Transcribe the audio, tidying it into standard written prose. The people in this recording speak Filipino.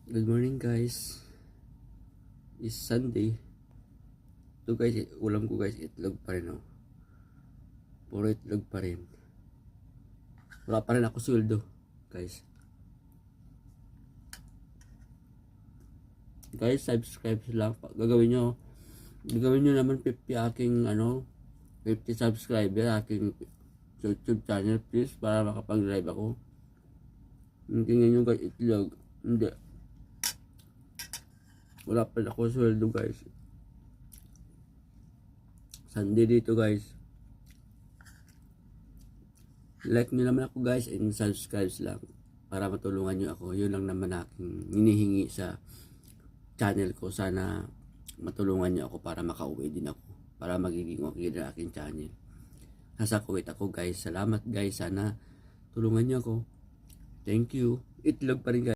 Good morning guys. It's Sunday. Ito guys, ulam ko guys, itlog pa rin oh. Puro itlog pa rin. Wala pa rin ako sweldo guys. Guys, subscribe lang. Gagawin nyo naman 50 aking 50 subscriber aking YouTube channel please para makapag-live ako. Tingnan nyo guys, itlog. Hindi. Wala pa rin ako sweldo guys. Sunday dito guys. Like nyo naman ako guys and subscribe lang para matulungan nyo ako. Yun lang naman aking hinihingi sa channel ko. Sana matulungan nyo ako para makauwi din ako. Para magiging okay din aking channel. Nasa Kuwait ako guys. Salamat guys. Sana tulungan nyo ako. Thank you. Itlog pa rin guys.